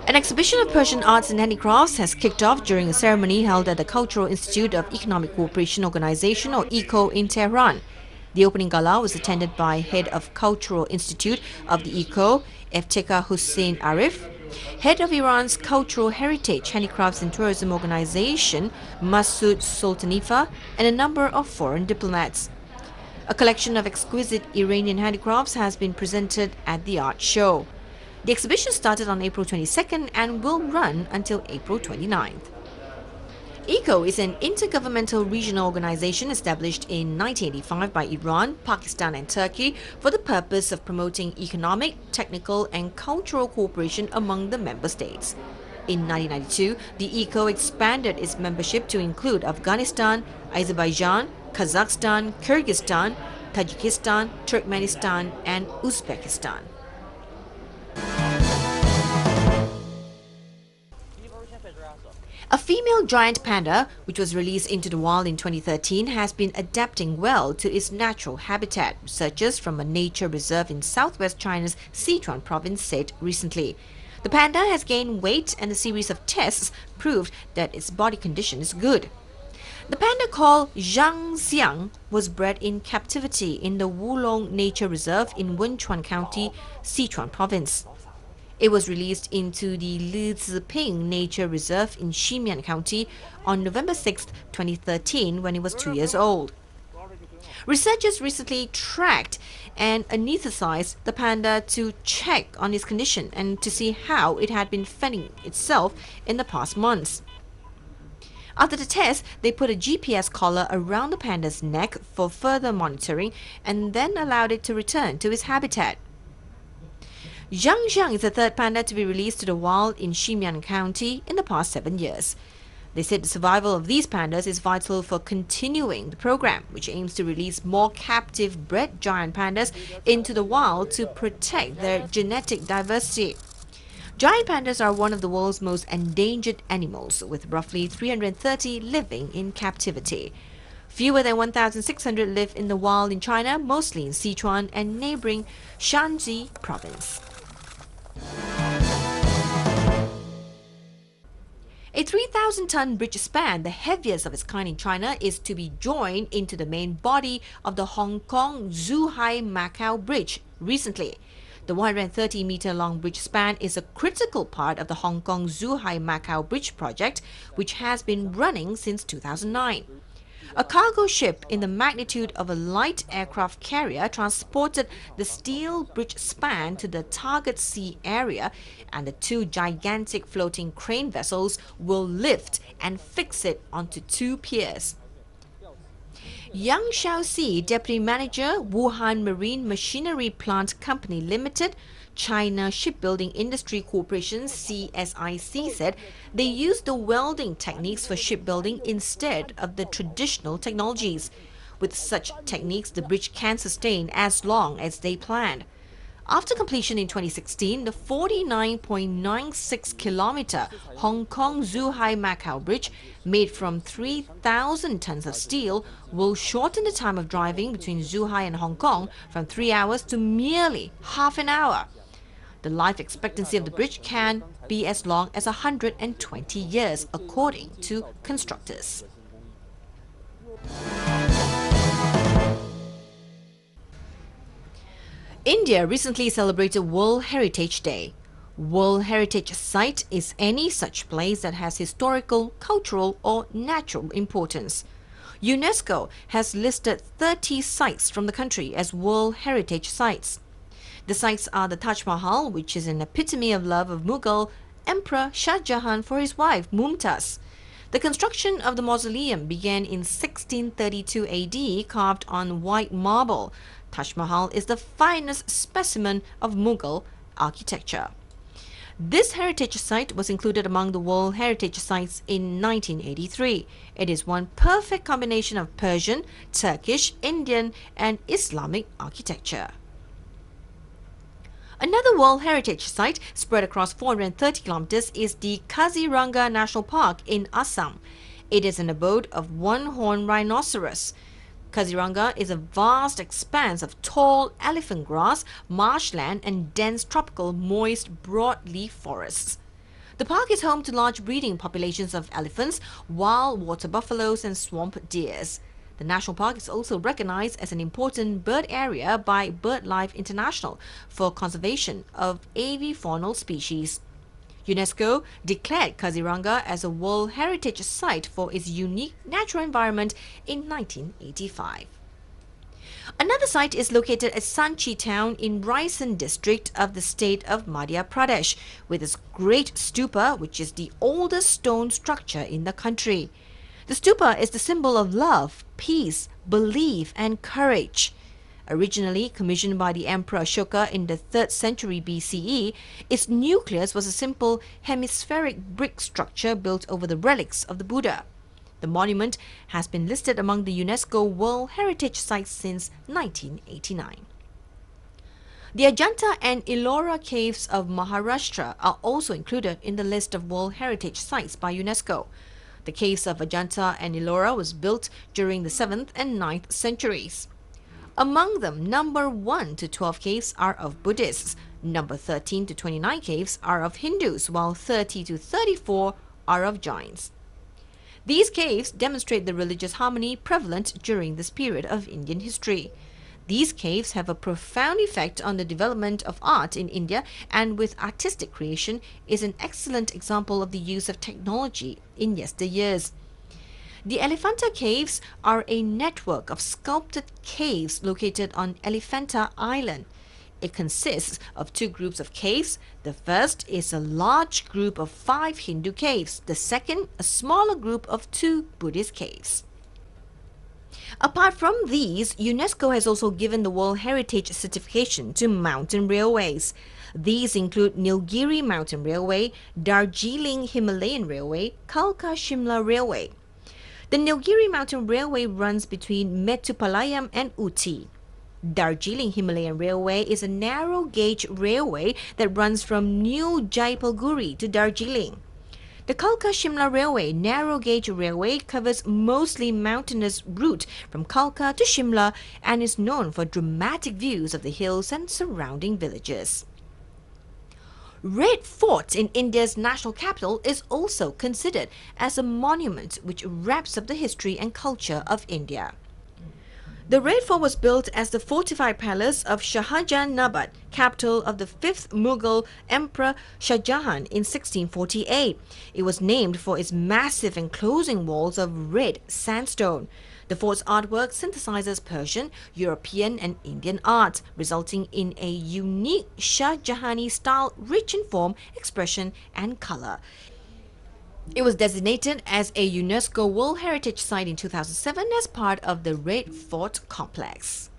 An exhibition of Persian arts and handicrafts has kicked off during a ceremony held at the Cultural Institute of Economic Cooperation Organization or ECO in Tehran. The opening gala was attended by Head of Cultural Institute of the ECO, Eftekar Hussein Arif, Head of Iran's Cultural Heritage, Handicrafts and Tourism Organization, Masoud Sultanifa, and a number of foreign diplomats. A collection of exquisite Iranian handicrafts has been presented at the art show. The exhibition started on April 22nd and will run until April 29th. ECO is an intergovernmental regional organization established in 1985 by Iran, Pakistan and Turkey for the purpose of promoting economic, technical and cultural cooperation among the member states. In 1992, the ECO expanded its membership to include Afghanistan, Azerbaijan, Kazakhstan, Kyrgyzstan, Tajikistan, Turkmenistan and Uzbekistan. A female giant panda, which was released into the wild in 2013, has been adapting well to its natural habitat, researchers from a nature reserve in southwest China's Sichuan province said recently. The panda has gained weight and a series of tests proved that its body condition is good. The panda called Zhang Xiang was bred in captivity in the Wulong Nature Reserve in Wenchuan County, Sichuan province. It was released into the Liziping Nature Reserve in Ximian County on November 6, 2013, when it was 2 years old. Researchers recently tracked and anesthetized the panda to check on its condition and to see how it had been fending itself in the past months. After the test, they put a GPS collar around the panda's neck for further monitoring and then allowed it to return to its habitat. Zhang Xiang is the third panda to be released to the wild in Ximian County in the past 7 years. They said the survival of these pandas is vital for continuing the program, which aims to release more captive bred giant pandas into the wild to protect their genetic diversity. Giant pandas are one of the world's most endangered animals, with roughly 330 living in captivity. Fewer than 1,600 live in the wild in China, mostly in Sichuan and neighboring Shanxi province. A 3,000-ton bridge span, the heaviest of its kind in China, is to be joined into the main body of the Hong Kong-Zhuhai-Macau Bridge recently. The 130-meter-long bridge span is a critical part of the Hong Kong-Zhuhai-Macau Bridge project, which has been running since 2009. A cargo ship in the magnitude of a light aircraft carrier transported the steel bridge span to the target sea area, and the two gigantic floating crane vessels will lift and fix it onto two piers. Yang Xiaoxi, Deputy Manager, Wuhan Marine Machinery Plant Company Limited, China Shipbuilding Industry Corporation (CSIC) said they use the welding techniques for shipbuilding instead of the traditional technologies. With such techniques, the bridge can sustain as long as they planned. After completion in 2016, the 49.96-kilometer Hong Kong-Zhuhai-Macau Bridge, made from 3,000 tons of steel, will shorten the time of driving between Zhuhai and Hong Kong from 3 hours to merely half an hour. The life expectancy of the bridge can be as long as 120 years, according to constructors. India recently celebrated World Heritage Day. World Heritage Site is any such place that has historical, cultural or natural importance. UNESCO has listed 30 sites from the country as World Heritage Sites. The sites are the Taj Mahal, which is an epitome of love of Mughal Emperor Shah Jahan for his wife Mumtaz. The construction of the mausoleum began in 1632 AD, carved on white marble. Taj Mahal is the finest specimen of Mughal architecture. This heritage site was included among the World Heritage Sites in 1983. It is one perfect combination of Persian, Turkish, Indian and Islamic architecture. Another World Heritage Site spread across 430 kilometers is the Kaziranga National Park in Assam. It is an abode of one-horned rhinoceros. Kaziranga is a vast expanse of tall elephant grass, marshland and dense tropical moist broadleaf forests. The park is home to large breeding populations of elephants, wild water buffaloes and swamp deers. The national park is also recognized as an important bird area by BirdLife International for conservation of avifaunal species. UNESCO declared Kaziranga as a World Heritage Site for its unique natural environment in 1985. Another site is located at Sanchi town in Raisen district of the state of Madhya Pradesh, with its great stupa, which is the oldest stone structure in the country. The stupa is the symbol of love, peace, belief and courage. Originally commissioned by the Emperor Ashoka in the 3rd century BCE, its nucleus was a simple hemispheric brick structure built over the relics of the Buddha. The monument has been listed among the UNESCO World Heritage Sites since 1989. The Ajanta and Ellora caves of Maharashtra are also included in the list of World Heritage Sites by UNESCO. The caves of Ajanta and Ellora was built during the 7th and 9th centuries. Among them, number 1 to 12 caves are of Buddhists, number 13 to 29 caves are of Hindus, while 30 to 34 are of Jains. These caves demonstrate the religious harmony prevalent during this period of Indian history. These caves have a profound effect on the development of art in India, and with artistic creation is an excellent example of the use of technology in yesteryears. The Elephanta Caves are a network of sculpted caves located on Elephanta Island. It consists of 2 groups of caves. The first is a large group of 5 Hindu caves. The second, a smaller group of 2 Buddhist caves. Apart from these, UNESCO has also given the World Heritage certification to mountain railways. These include Nilgiri Mountain Railway, Darjeeling Himalayan Railway, Kalka-Shimla Railway. The Nilgiri Mountain Railway runs between Mettupalayam and Ooty. Darjeeling Himalayan Railway is a narrow-gauge railway that runs from New Jalpaiguri to Darjeeling. The Kalka-Shimla Railway narrow-gauge railway covers mostly mountainous route from Kalka to Shimla and is known for dramatic views of the hills and surrounding villages. Red Fort in India's national capital is also considered as a monument which wraps up the history and culture of India. The Red Fort was built as the fortified palace of Shahjahan Nabad, capital of the 5th Mughal Emperor Shah Jahan in 1648. It was named for its massive enclosing walls of red sandstone. The fort's artwork synthesizes Persian, European and Indian art, resulting in a unique Shah Jahani style rich in form, expression and color. It was designated as a UNESCO World Heritage Site in 2007 as part of the Red Fort complex.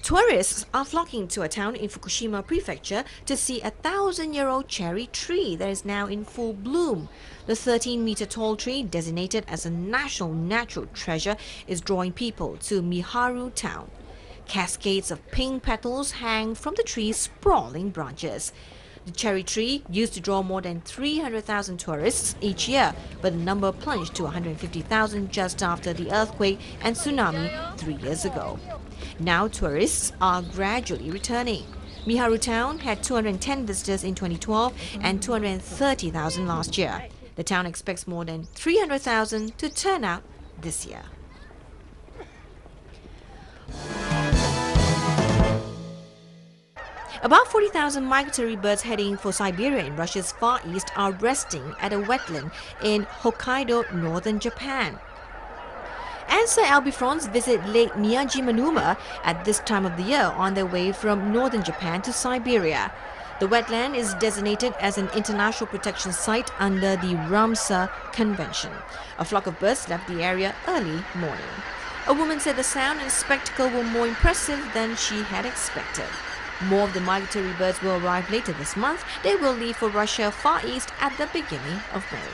Tourists are flocking to a town in Fukushima Prefecture to see a 1,000-year-old cherry tree that is now in full bloom. The 13-meter-tall tree, designated as a national natural treasure, is drawing people to Miharu town. Cascades of pink petals hang from the tree's sprawling branches. The cherry tree used to draw more than 300,000 tourists each year, but the number plunged to 150,000 just after the earthquake and tsunami 3 years ago. Now tourists are gradually returning. Miharu town had 210 visitors in 2012 and 230,000 last year. The town expects more than 300,000 to turn out this year. About 40,000 migratory birds heading for Siberia in Russia's far east are resting at a wetland in Hokkaido, northern Japan. Answer albifrons visit Lake Miyagi-Manuma at this time of the year on their way from northern Japan to Siberia. The wetland is designated as an international protection site under the Ramsar Convention. A flock of birds left the area early morning. A woman said the sound and spectacle were more impressive than she had expected. More of the migratory birds will arrive later this month. They will leave for Russia far east at the beginning of May.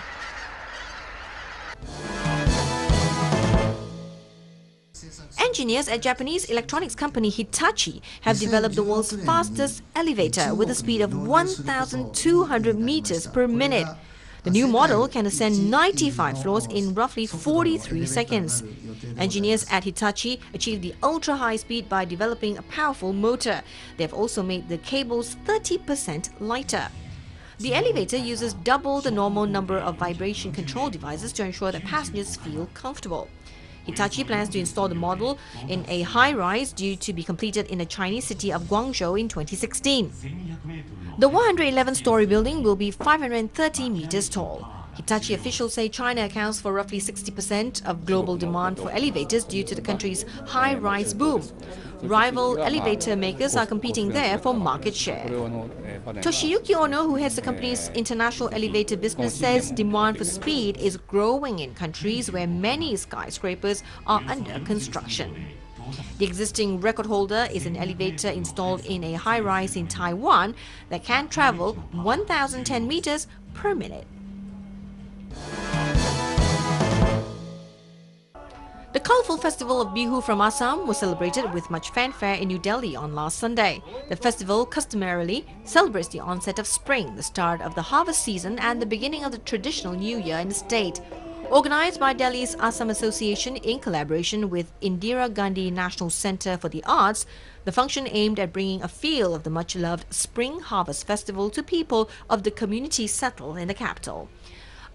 Engineers at Japanese electronics company Hitachi have developed the world's fastest elevator with a speed of 1,200 meters per minute. The new model can ascend 95 floors in roughly 43 seconds. Engineers at Hitachi achieved the ultra-high speed by developing a powerful motor. They've also made the cables 30% lighter. The elevator uses double the normal number of vibration control devices to ensure that passengers feel comfortable. Hitachi plans to install the model in a high-rise due to be completed in the Chinese city of Guangzhou in 2016. The 111-story building will be 530 meters tall. Hitachi officials say China accounts for roughly 60% of global demand for elevators due to the country's high-rise boom. Rival elevator makers are competing there for market share. Toshiyuki Ono, who heads the company's international elevator business, says demand for speed is growing in countries where many skyscrapers are under construction. The existing record holder is an elevator installed in a high-rise in Taiwan that can travel 1,010 meters per minute. The colourful festival of Bihu from Assam was celebrated with much fanfare in New Delhi on last Sunday. The festival customarily celebrates the onset of spring, the start of the harvest season and the beginning of the traditional new year in the state. Organised by Delhi's Assam Association in collaboration with Indira Gandhi National Centre for the Arts, the function aimed at bringing a feel of the much-loved Spring Harvest Festival to people of the community settled in the capital.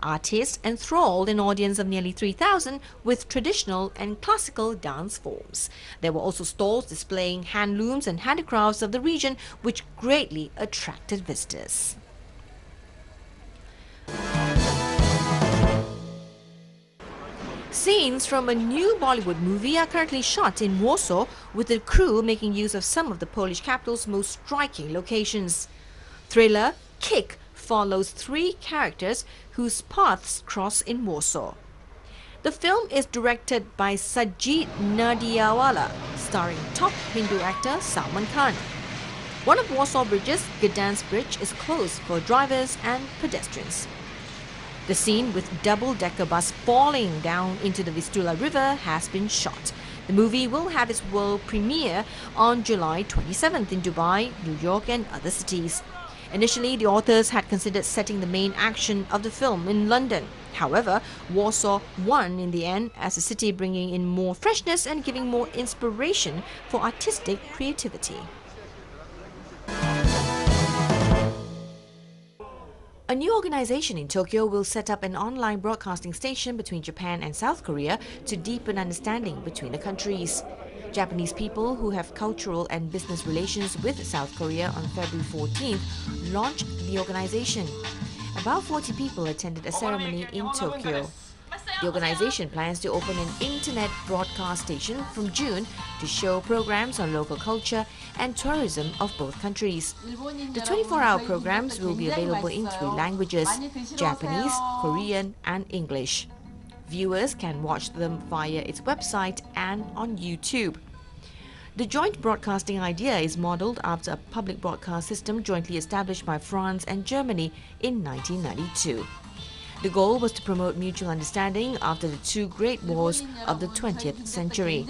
Artists enthralled an audience of nearly 3,000 with traditional and classical dance forms. There were also stalls displaying handlooms and handicrafts of the region, which greatly attracted visitors. Scenes from a new Bollywood movie are currently shot in Warsaw, with the crew making use of some of the Polish capital's most striking locations. Thriller Kick follows three characters whose paths cross in Warsaw. The film is directed by Sajid Nadiawala, starring top Hindu actor Salman Khan. One of Warsaw bridges, Gdansk Bridge, is closed for drivers and pedestrians. The scene with double-decker bus falling down into the Vistula River has been shot. The movie will have its world premiere on July 27th in Dubai, New York and other cities. Initially, the authors had considered setting the main action of the film in London. However, Warsaw won in the end as a city, bringing in more freshness and giving more inspiration for artistic creativity. A new organization in Tokyo will set up an online broadcasting station between Japan and South Korea to deepen understanding between the countries. Japanese people who have cultural and business relations with South Korea on February 14th launched the organization. About 40 people attended a ceremony in Tokyo. The organization plans to open an internet broadcast station from June to show programs on local culture and tourism of both countries. The 24-hour programs will be available in 3 languages: Japanese, Korean and English. Viewers can watch them via its website and on YouTube. The joint broadcasting idea is modelled after a public broadcast system jointly established by France and Germany in 1992. The goal was to promote mutual understanding after the 2 great wars of the 20th century.